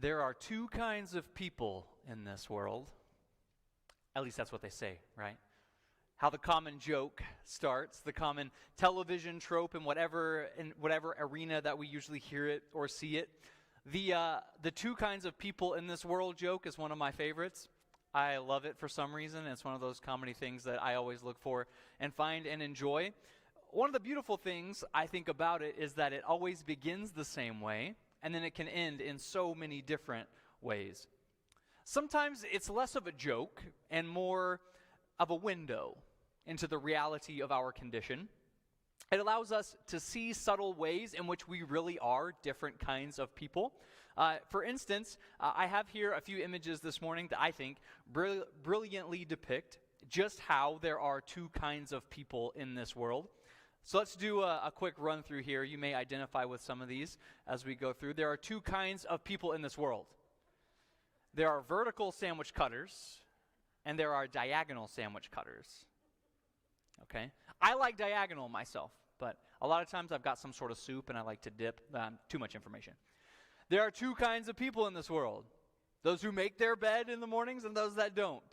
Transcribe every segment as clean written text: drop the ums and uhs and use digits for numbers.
There are two kinds of people in this world. At least that's what they say, right? How the common joke starts, the common television trope in whatever arena that we usually hear it or see it. The two kinds of people in this world joke is one of my favorites. I love it for some reason. It's one of those comedy things that I always look for and find and enjoy. One of the beautiful things I think about it is that it always begins the same way, and then it can end in so many different ways. Sometimes it's less of a joke and more of a window into the reality of our condition. It allows us to see subtle ways in which we really are different kinds of people. For instance, I have here a few images this morning that I think brilliantly depict just how there are two kinds of people in this world. So let's do a quick run through here. You may identify with some of these as we go through. There are two kinds of people in this world. There are vertical sandwich cutters, and there are diagonal sandwich cutters. Okay? I like diagonal myself, but a lot of times I've got some sort of soup and I like to dip. Too much information. There are two kinds of people in this world. Those who make their bed in the mornings and those that don't.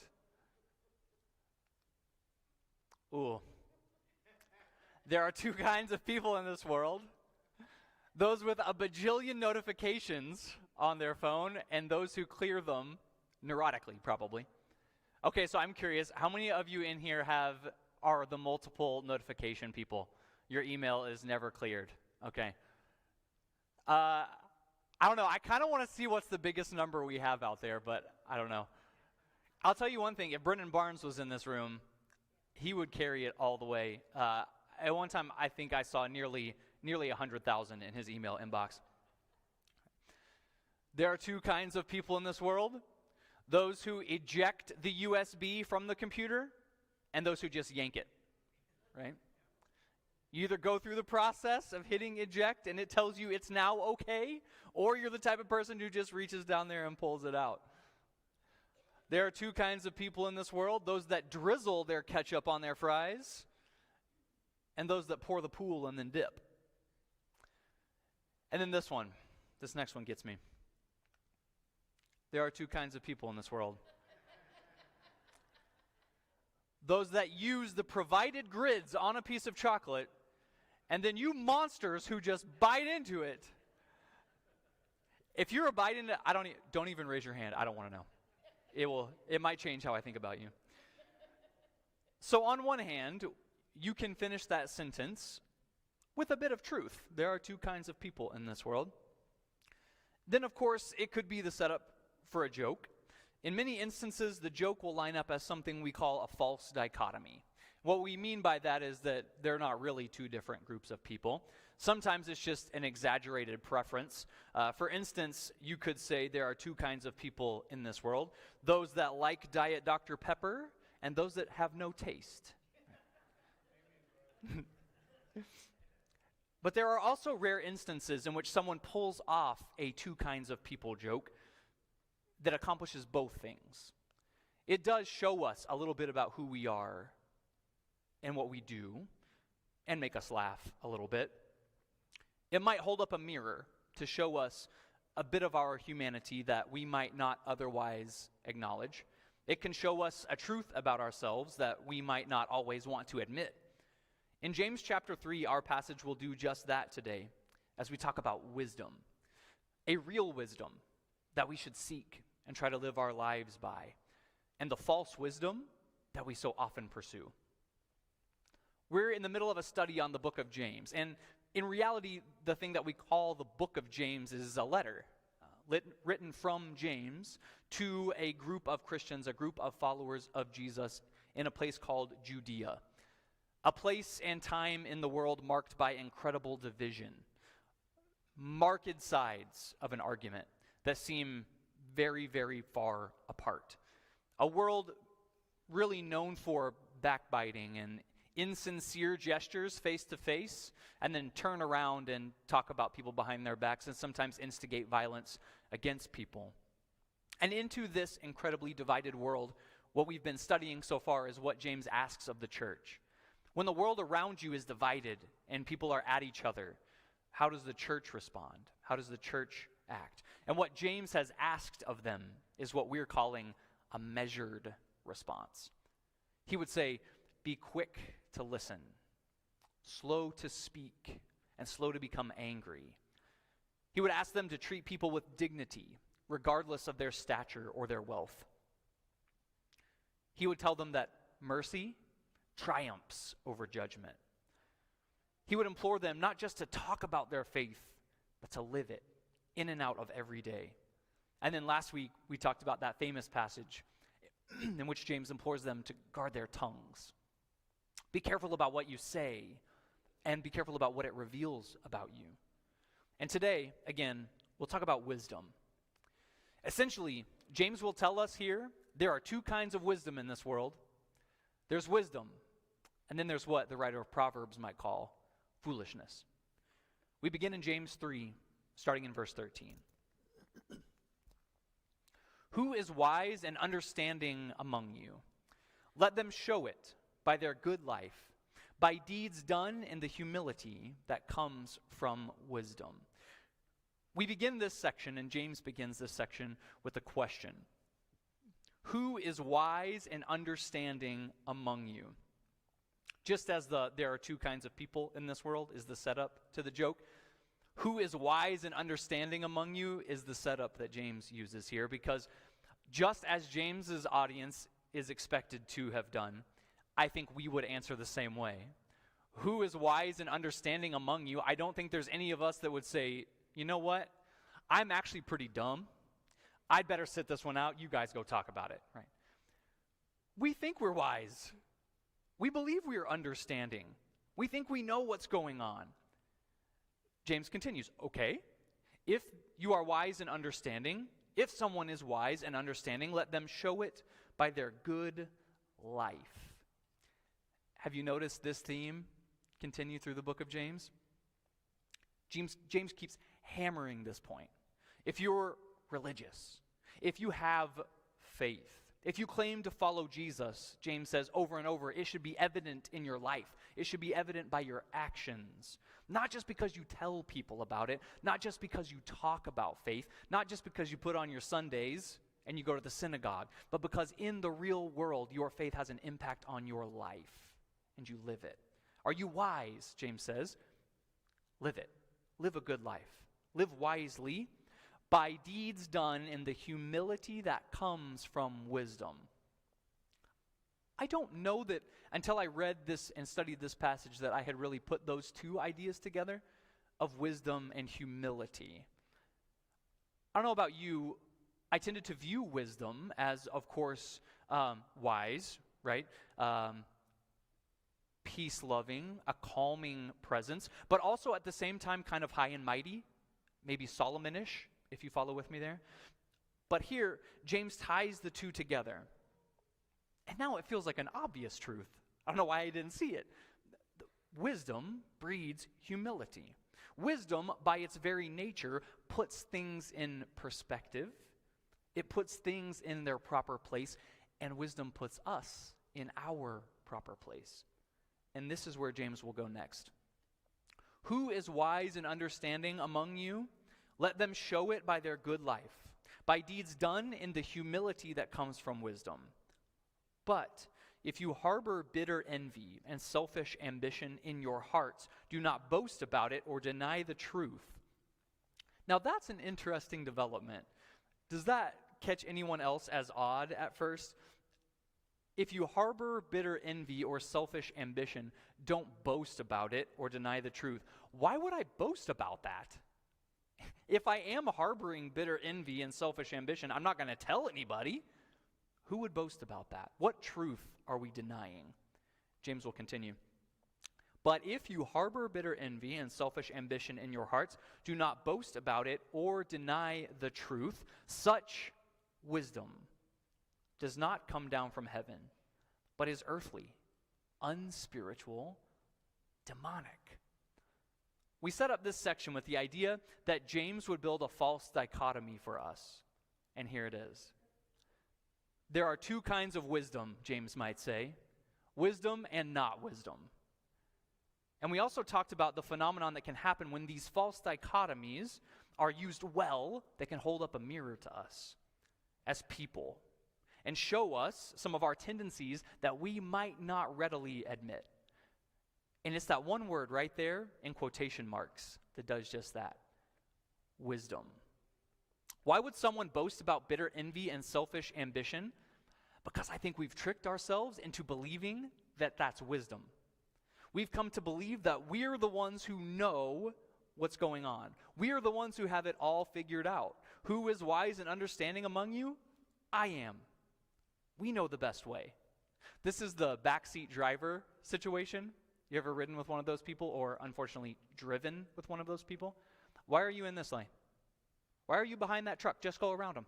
Ooh. There are two kinds of people in this world. Those with a bajillion notifications on their phone and those who clear them neurotically, probably. Okay, so I'm curious, how many of you in here are the multiple notification people? Your email is never cleared. Okay. I don't know. I kind of want to see what's the biggest number we have out there, but I don't know. I'll tell you one thing. If Brendan Barnes was in this room, he would carry it all the way. At one time, I think I saw nearly 100,000 in his email inbox. There are two kinds of people in this world. Those who eject the USB from the computer and those who just yank it, right? You either go through the process of hitting eject and it tells you it's now okay, or you're the type of person who just reaches down there and pulls it out. There are two kinds of people in this world. Those that drizzle their ketchup on their fries and those that pour the pool and then dip. And then this next one gets me. There are two kinds of people in this world. Those that use the provided grids on a piece of chocolate, and then you monsters who just bite into it. If you're a bite into it, don't even raise your hand. I don't want to know. It might change how I think about you. So on one hand, you can finish that sentence with a bit of truth. There are two kinds of people in this world. Then, of course, it could be the setup for a joke. In many instances, the joke will line up as something we call a false dichotomy. What we mean by that is that they're not really two different groups of people. Sometimes it's just an exaggerated preference. For instance, you could say there are two kinds of people in this world. Those that like Diet Dr. Pepper and those that have no taste. But there are also rare instances in which someone pulls off a two kinds of people joke that accomplishes both things. It does show us a little bit about who we are and what we do and make us laugh a little bit. It might hold up a mirror to show us a bit of our humanity that we might not otherwise acknowledge. It can show us a truth about ourselves that we might not always want to admit. In James chapter 3, our passage will do just that today as we talk about wisdom, a real wisdom that we should seek and try to live our lives by, and the false wisdom that we so often pursue. We're in the middle of a study on the book of James, and in reality, the thing that we call the book of James is a letter written from James to a group of Christians, a group of followers of Jesus in a place called Judea. A place and time in the world marked by incredible division, marked sides of an argument that seem very, very far apart. A world really known for backbiting and insincere gestures face to face, and then turn around and talk about people behind their backs and sometimes instigate violence against people. And into this incredibly divided world, what we've been studying so far is what James asks of the church. When the world around you is divided and people are at each other, how does the church respond? How does the church act. And what James has asked of them is what we're calling a measured response. He would say, be quick to listen, slow to speak, and slow to become angry. He would ask them to treat people with dignity, regardless of their stature or their wealth. He would tell them that mercy triumphs over judgment. He would implore them not just to talk about their faith, but to live it in and out of every day. And then last week, we talked about that famous passage in which James implores them to guard their tongues. Be careful about what you say, and be careful about what it reveals about you. And today, again, we'll talk about wisdom. Essentially, James will tell us here there are two kinds of wisdom in this world. There's wisdom, and then there's what the writer of Proverbs might call foolishness. We begin in James 3, starting in verse 13. Who is wise and understanding among you? Let them show it by their good life, by deeds done in the humility that comes from wisdom. We begin this section, and James begins this section with a question. Who is wise and understanding among you? Just as there are two kinds of people in this world is the setup to the joke. Who is wise and understanding among you is the setup that James uses here, because just as James's audience is expected to have done, I think we would answer the same way. Who is wise and understanding among you? I don't think there's any of us that would say, you know what? I'm actually pretty dumb. I'd better sit this one out. You guys go talk about it, right? We think we're wise. We believe we are understanding. We think we know what's going on. James continues, okay, if you are wise and understanding, if someone is wise and understanding, let them show it by their good life. Have you noticed this theme continue through the book of James? James keeps hammering this point. If you're religious, if you have faith, if you claim to follow Jesus, James says over and over, it should be evident in your life. It should be evident by your actions. Not just because you tell people about it, not just because you talk about faith, not just because you put on your Sundays and you go to the synagogue, but because in the real world, your faith has an impact on your life and you live it. Are you wise, James says? Live it. Live a good life. Live wisely by deeds done in the humility that comes from wisdom. I don't know that until I read this and studied this passage that I had really put those two ideas together of wisdom and humility. I don't know about you, I tended to view wisdom as, of course, wise, right? Peace-loving, a calming presence, but also at the same time kind of high and mighty, maybe Solomonish, if you follow with me there. But here, James ties the two together. And now it feels like an obvious truth. I don't know why I didn't see it. Wisdom breeds humility. Wisdom, by its very nature, puts things in perspective. It puts things in their proper place, and wisdom puts us in our proper place. And this is where James will go next. Who is wise and understanding among you? Let them show it by their good life, by deeds done in the humility that comes from wisdom. But if you harbor bitter envy and selfish ambition in your hearts, do not boast about it or deny the truth. Now that's an interesting development. Does that catch anyone else as odd at first? If you harbor bitter envy or selfish ambition, don't boast about it or deny the truth. Why would I boast about that? If I am harboring bitter envy and selfish ambition, I'm not going to tell anybody. Who would boast about that? What truth are we denying? James will continue. But if you harbor bitter envy and selfish ambition in your hearts, do not boast about it or deny the truth. Such wisdom does not come down from heaven, but is earthly, unspiritual, demonic. We set up this section with the idea that James would build a false dichotomy for us. And here it is. There are two kinds of wisdom, James might say. Wisdom and not wisdom. And we also talked about the phenomenon that can happen when these false dichotomies are used well, they can hold up a mirror to us as people and show us some of our tendencies that we might not readily admit. And it's that one word right there in quotation marks that does just that: wisdom. Why would someone boast about bitter envy and selfish ambition? Because I think we've tricked ourselves into believing that that's wisdom. We've come to believe that we're the ones who know what's going on. We are the ones who have it all figured out. Who is wise and understanding among you? I am. We know the best way. This is the backseat driver situation. You ever ridden with one of those people, or unfortunately driven with one of those people? Why are you in this lane? Why are you behind that truck? Just go around them.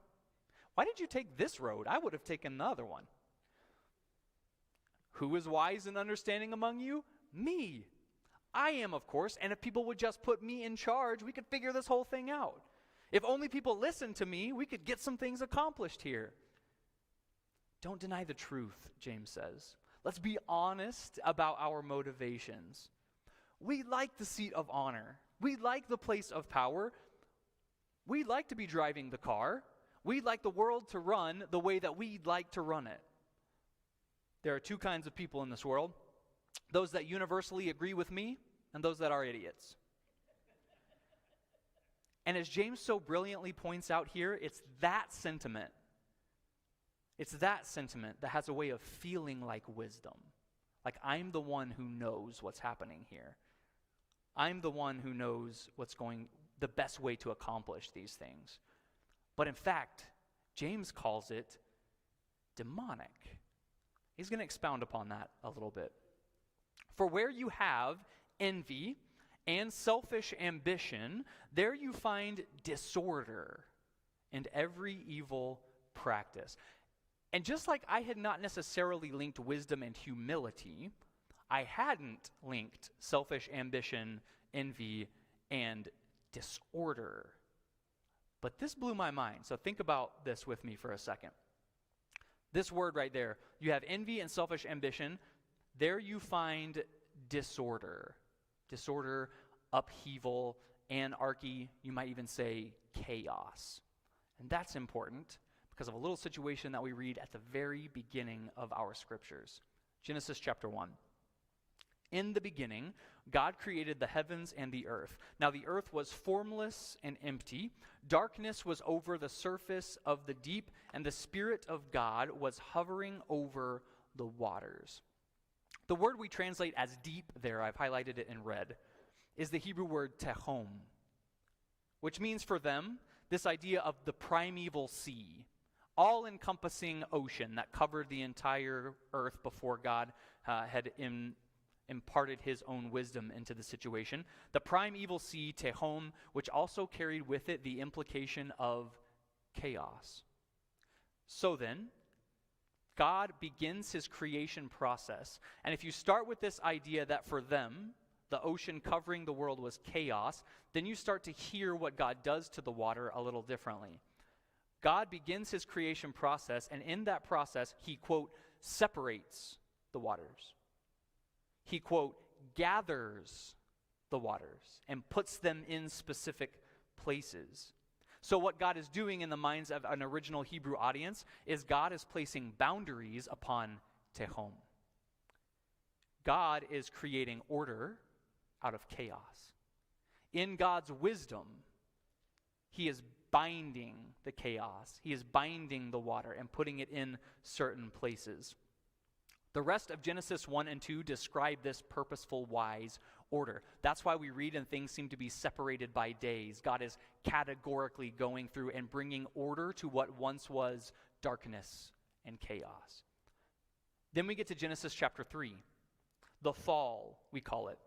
Why did you take this road? I would have taken the other one. Who is wise and understanding among you? Me. I am, of course, and if people would just put me in charge, we could figure this whole thing out. If only people listened to me, we could get some things accomplished here. Don't deny the truth, James says. Let's be honest about our motivations. We like the seat of honor. We like the place of power. We like to be driving the car. We'd like the world to run the way that we'd like to run it. There are two kinds of people in this world: those that universally agree with me and those that are idiots. And as James so brilliantly points out here, it's that sentiment that has a way of feeling like wisdom. Like I'm the one who knows what's happening here. I'm the one who knows the best way to accomplish these things. But in fact, James calls it demonic. He's going to expound upon that a little bit. For where you have envy and selfish ambition, there you find disorder and every evil practice. And just like I had not necessarily linked wisdom and humility, I hadn't linked selfish ambition, envy, and disorder. But this blew my mind. So think about this with me for a second. This word right there, you have envy and selfish ambition. There you find disorder. Disorder, upheaval, anarchy, you might even say chaos. And that's important because of a little situation that we read at the very beginning of our scriptures. Genesis chapter 1. In the beginning, God created the heavens and the earth. Now the earth was formless and empty. Darkness was over the surface of the deep, and the Spirit of God was hovering over the waters. The word we translate as deep there, I've highlighted it in red, is the Hebrew word tehom, which means for them this idea of the primeval sea, all-encompassing ocean that covered the entire earth before God had imparted his own wisdom into the situation. The primeval sea, tehom, which also carried with it the implication of chaos. So then, God begins his creation process. And if you start with this idea that for them, the ocean covering the world was chaos, then you start to hear what God does to the water a little differently. God begins his creation process, and in that process, he, quote, separates the waters. He, quote, gathers the waters and puts them in specific places. So what God is doing in the minds of an original Hebrew audience is God is placing boundaries upon tehom. God is creating order out of chaos. In God's wisdom, he is binding the chaos. He is binding the water and putting it in certain places. The rest of Genesis 1 and 2 describe this purposeful, wise order. That's why we read and things seem to be separated by days. God is categorically going through and bringing order to what once was darkness and chaos. Then we get to Genesis chapter 3, the fall, we call it.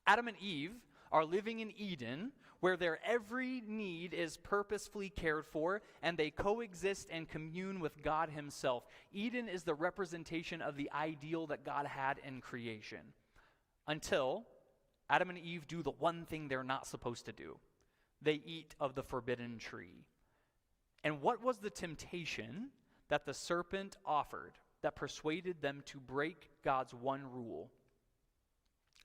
Adam and Eve are living in Eden, where their every need is purposefully cared for, and they coexist and commune with God himself. Eden is the representation of the ideal that God had in creation. Until Adam and Eve do the one thing they're not supposed to do. They eat of the forbidden tree. And what was the temptation that the serpent offered that persuaded them to break God's one rule?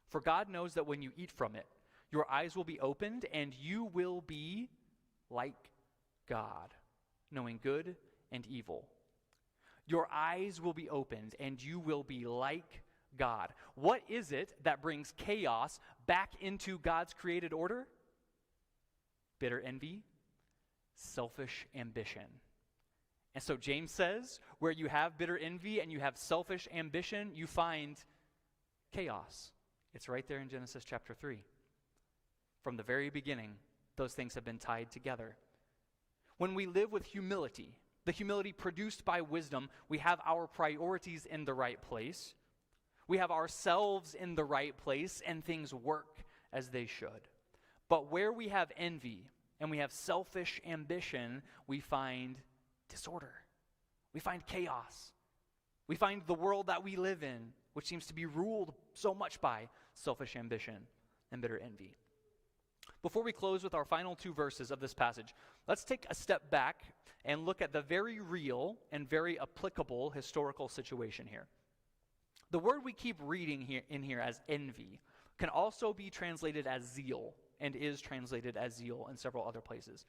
For God knows that when you eat from it, Your eyes will be opened, and you will be like God, knowing good and evil. Your eyes will be opened, and you will be like God. What is it that brings chaos back into God's created order? Bitter envy, selfish ambition. And so James says, where you have bitter envy and you have selfish ambition, you find chaos. It's right there in Genesis chapter 3. From the very beginning, those things have been tied together. When we live with humility, the humility produced by wisdom, we have our priorities in the right place. We have ourselves in the right place, and things work as they should. But where we have envy and we have selfish ambition, we find disorder. We find chaos. We find the world that we live in, which seems to be ruled so much by selfish ambition and bitter envy. Before we close with our final two verses of this passage, let's take a step back and look at the very real and very applicable historical situation here. The word we keep reading here as envy can also be translated as zeal, and is translated as zeal in several other places.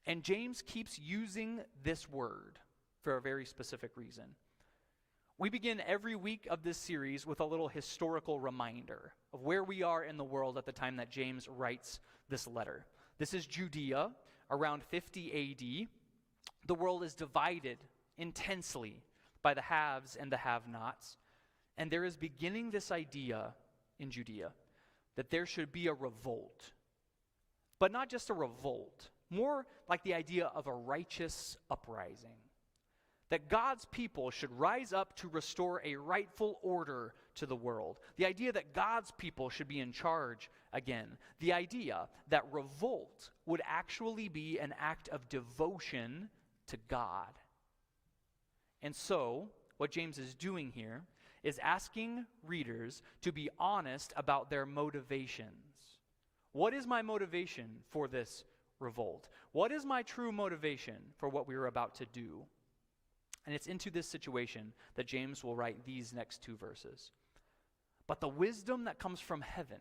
And James keeps using this word for a very specific reason. We begin every week of this series with a little historical reminder of where we are in the world at the time that James writes this letter. This is Judea, around 50 A.D. The world is divided intensely by the haves and the have-nots. And there is beginning this idea in Judea that there should be a revolt. But not just a revolt, more like the idea of a righteous uprising. That God's people should rise up to restore a rightful order to the world. The idea that God's people should be in charge again. The idea that revolt would actually be an act of devotion to God. And so, what James is doing here is asking readers to be honest about their motivations. What is my motivation for this revolt? What is my true motivation for what we are about to do? And it's into this situation that James will write these next two verses. But the wisdom that comes from heaven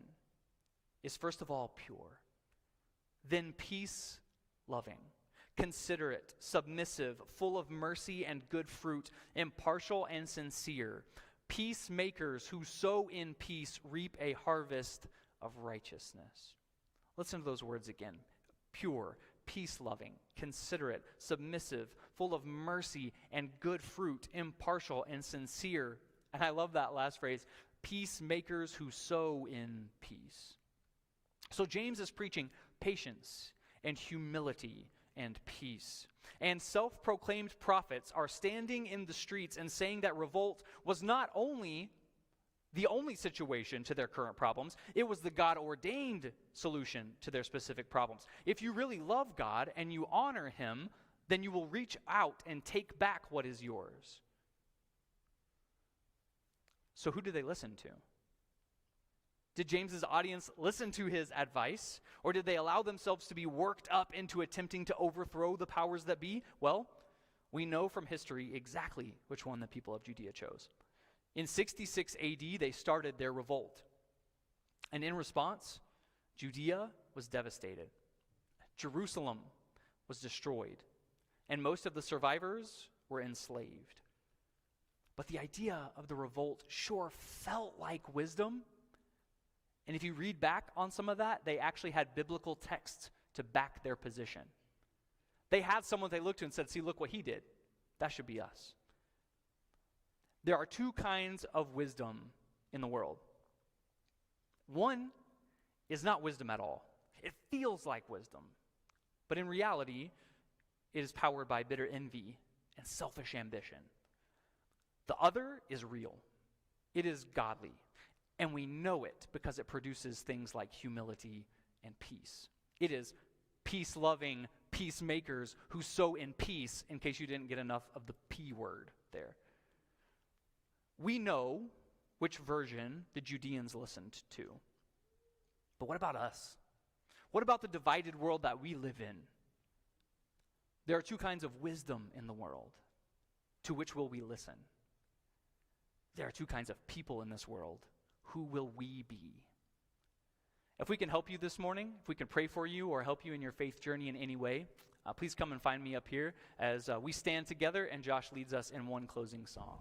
is first of all pure, then peace-loving, considerate, submissive, full of mercy and good fruit, impartial and sincere, peacemakers who sow in peace reap a harvest of righteousness. Listen to those words again. Pure, peace-loving, considerate, submissive, full of mercy and good fruit, impartial and sincere. And I love that last phrase, peacemakers who sow in peace. So James is preaching patience and humility and peace. And self-proclaimed prophets are standing in the streets and saying that revolt was not only the only situation to their current problems, it was the God-ordained solution to their specific problems. If you really love God and you honor him, then you will reach out and take back what is yours. So who did they listen to? Did James's audience listen to his advice, or did they allow themselves to be worked up into attempting to overthrow the powers that be? Well, we know from history exactly which one the people of Judea chose. In 66 A.D., they started their revolt. And in response, Judea was devastated. Jerusalem was destroyed. And most of the survivors were enslaved. But the idea of the revolt sure felt like wisdom. And if you read back on some of that, they actually had biblical texts to back their position. They had someone they looked to and said, see, look what he did. That should be us. There are two kinds of wisdom in the world. One is not wisdom at all. It feels like wisdom. But in reality, it is powered by bitter envy and selfish ambition. The other is real. It is godly. And we know it because it produces things like humility and peace. It is peace-loving peacemakers who sow in peace, in case you didn't get enough of the P word there. We know which version the Judeans listened to. But what about us? What about the divided world that we live in? There are two kinds of wisdom in the world. To which will we listen? There are two kinds of people in this world. Who will we be? If we can help you this morning, if we can pray for you or help you in your faith journey in any way, please come and find me up here as we stand together and Josh leads us in one closing song.